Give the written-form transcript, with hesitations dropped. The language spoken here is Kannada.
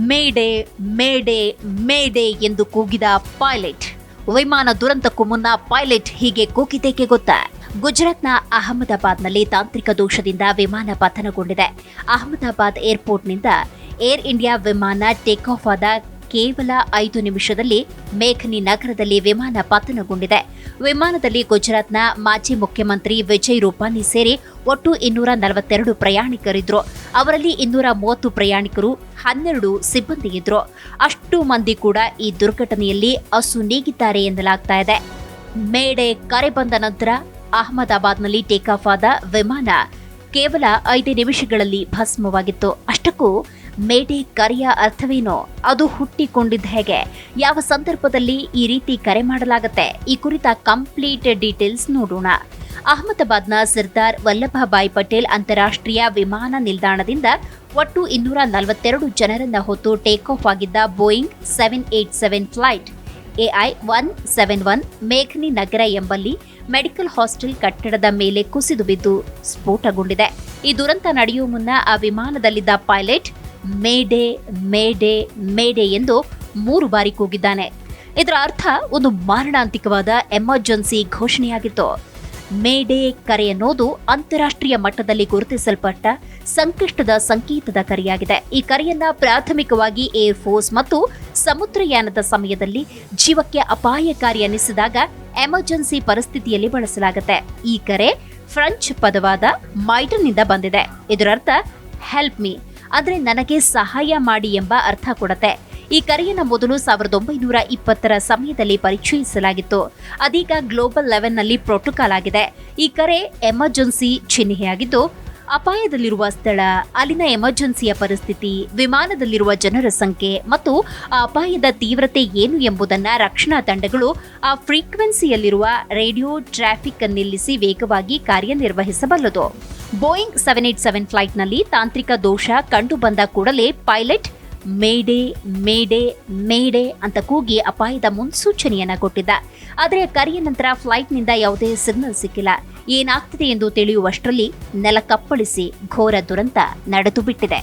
ಮೇಡೆ ಮೇಡೆ ಮೇಡೆ ಎಂದು ಕೂಗಿದ ಪೈಲಟ್. ವಿಮಾನ ದುರಂತಕ್ಕೂ ಮುನ್ನ ಪೈಲಟ್ ಹೀಗೆ ಕೂಗಿದ್ದೇಕೆ ಗೊತ್ತಾ? ಗುಜರಾತ್ನ ಅಹಮದಾಬಾದ್ನಲ್ಲಿ ತಾಂತ್ರಿಕ ದೋಷದಿಂದ ವಿಮಾನ ಪತನಗೊಂಡಿದೆ. ಅಹಮದಾಬಾದ್ ಏರ್ಪೋರ್ಟ್ನಿಂದ ಏರ್ ಇಂಡಿಯಾ ವಿಮಾನ ಟೇಕ್ ಆಫ್ ಆದ ಕೇವಲ 5 ನಿಮಿಷದಲ್ಲಿ ಮೇಘನಿ ನಗರದಲ್ಲಿ ವಿಮಾನ ಪತನಗೊಂಡಿದೆ. ವಿಮಾನದಲ್ಲಿ ಗುಜರಾತ್ನ ಮಾಜಿ ಮುಖ್ಯಮಂತ್ರಿ ವಿಜಯ್ ರೂಪಾನಿ ಸೇರಿ ಒಟ್ಟು 242 ಪ್ರಯಾಣಿಕರಿದ್ರು. ಅವರಲ್ಲಿ 230 ಪ್ರಯಾಣಿಕರು, 12 ಸಿಬ್ಬಂದಿ ಇದ್ರು. ಅಷ್ಟು ಮಂದಿ ಕೂಡ ಈ ದುರ್ಘಟನೆಯಲ್ಲಿ ಅಸುನೀಗಿದ್ದಾರೆ ಎನ್ನಲಾಗ್ತಾ ಇದೆ. ಮೇಡೆ ಕರೆ ಬಂದ ನಂತರ ಅಹಮದಾಬಾದ್ನಲ್ಲಿ ಟೇಕ್ ಆಫ್ ಆದ ವಿಮಾನ ಕೇವಲ 5 ನಿಮಿಷಗಳಲ್ಲಿ ಭಸ್ಮವಾಗಿತ್ತು. ಅಷ್ಟಕ್ಕೂ ಮೇಡೆ ಕರೆಯ ಅರ್ಥವೇನೋ? ಅದು ಹುಟ್ಟಿಕೊಂಡಿದ್ದ ಹೇಗೆ? ಯಾವ ಸಂದರ್ಭದಲ್ಲಿ ಈ ರೀತಿ ಕರೆ ಮಾಡಲಾಗುತ್ತೆ? ಈ ಕುರಿತ ಕಂಪ್ಲೀಟ್ ಡೀಟೇಲ್ಸ್ ನೋಡೋಣ. ಅಹಮದಾಬಾದ್ನ ಸರ್ದಾರ್ ವಲ್ಲಭಭಾಯ್ ಪಟೇಲ್ ಅಂತಾರಾಷ್ಟ್ರೀಯ ವಿಮಾನ ನಿಲ್ದಾಣದಿಂದ ಒಟ್ಟು 242 ಜನರನ್ನ ಹೊತ್ತು ಟೇಕ್ ಆಫ್ ಆಗಿದ್ದ ಬೋಯಿಂಗ್ 787 ಫ್ಲೈಟ್ AI-171 ಮೇಘನಿ ನಗರ ಎಂಬಲ್ಲಿ ಮೆಡಿಕಲ್ ಹಾಸ್ಟೆಲ್ ಕಟ್ಟಡದ ಮೇಲೆ ಕುಸಿದು ಬಿದ್ದು ಸ್ಫೋಟಗೊಂಡಿದೆ. ಈ ದುರಂತ ನಡೆಯುವ ಮುನ್ನ ಆ ವಿಮಾನದಲ್ಲಿದ್ದ ಪೈಲಟ್ ಮೇಡೆ ಮೇಡೆ ಮೇಡೆ ಎಂದು 3 ಬಾರಿ ಕೂಗಿದ್ದಾನೆ. ಇದರ ಅರ್ಥ ಒಂದು ಮಾರಣಾಂತಿಕವಾದ ಎಮರ್ಜೆನ್ಸಿ ಘೋಷಣೆಯಾಗಿತ್ತು. ಮೇಡೆ ಕರೆ ಅನ್ನೋದು ಅಂತಾರಾಷ್ಟ್ರೀಯ ಮಟ್ಟದಲ್ಲಿ ಗುರುತಿಸಲ್ಪಟ್ಟ ಸಂಕಷ್ಟದ ಸಂಕೇತದ ಕರೆಯಾಗಿದೆ. ಈ ಕರೆಯನ್ನ ಪ್ರಾಥಮಿಕವಾಗಿ ಏರ್ ಫೋರ್ಸ್ ಮತ್ತು ಸಮುದ್ರಯಾನದ ಸಮಯದಲ್ಲಿ ಜೀವಕ್ಕೆ ಅಪಾಯಕಾರಿ ಎನಿಸಿದಾಗ ಎಮರ್ಜೆನ್ಸಿ ಪರಿಸ್ಥಿತಿಯಲ್ಲಿ ಬಳಸಲಾಗುತ್ತೆ. ಈ ಕರೆ ಫ್ರೆಂಚ್ ಪದವಾದ ಮೈಟರ್ನಿಂದ ಬಂದಿದೆ. ಇದರರ್ಥ ಹೆಲ್ಪ್ ಮೀ ಅಂದ್ರೆ ನನಗೆ ಸಹಾಯ ಮಾಡಿ ಎಂಬ ಅರ್ಥ ಕೊಡುತ್ತೆ. ಈ ಕರೆಯನ್ನು ಮೊದಲು 1920ರ ಸಮಯದಲ್ಲಿ ಪರಿಚಯಿಸಲಾಗಿತ್ತು. ಅದೀಗ ಗ್ಲೋಬಲ್ ಲೆವೆಲ್ನಲ್ಲಿ ಪ್ರೋಟೋಕಾಲ್ ಆಗಿದೆ. ಈ ಕರೆ ಎಮರ್ಜೆನ್ಸಿ ಚಿಹ್ನೆಯಾಗಿದ್ದು, ಅಪಾಯದಲ್ಲಿರುವ ಸ್ಥಳ, ಅಲ್ಲಿನ ಎಮರ್ಜೆನ್ಸಿಯ ಪರಿಸ್ಥಿತಿ, ವಿಮಾನದಲ್ಲಿರುವ ಜನರ ಸಂಖ್ಯೆ ಮತ್ತು ಆ ಅಪಾಯದ ತೀವ್ರತೆ ಏನು ಎಂಬುದನ್ನು ರಕ್ಷಣಾ ತಂಡಗಳು ಆ ಫ್ರೀಕ್ವೆನ್ಸಿಯಲ್ಲಿರುವ ರೇಡಿಯೋ ಟ್ರಾಫಿಕ್ ನಿಲ್ಲಿಸಿ ವೇಗವಾಗಿ ಕಾರ್ಯನಿರ್ವಹಿಸಬಲ್ಲದು. ಬೋಯಿಂಗ್ 787 ಫ್ಲೈಟ್ನಲ್ಲಿ ತಾಂತ್ರಿಕ ದೋಷ ಕಂಡು ಬಂದ ಕೂಡಲೇ ಪೈಲಟ್ ಮೇಡೆ ಮೇಡೆ ಮೇಡೆ ಅಂತ ಕೂಗಿ ಅಪಾಯದ ಮುನ್ಸೂಚನೆಯನ್ನ ಕೊಟ್ಟಿದ್ದ. ಆದರೆ ಕರೆಯ ನಂತರ ಫ್ಲೈಟ್ನಿಂದ ಯಾವುದೇ ಸಿಗ್ನಲ್ ಸಿಕ್ಕಿಲ್ಲ. ಏನಾಗ್ತಿದೆ ಎಂದು ತಿಳಿಯುವಷ್ಟರಲ್ಲಿ ನೆಲ ಕಪ್ಪಳಿಸಿ ಘೋರ ದುರಂತ ನಡೆದು ಬಿಟ್ಟಿದೆ.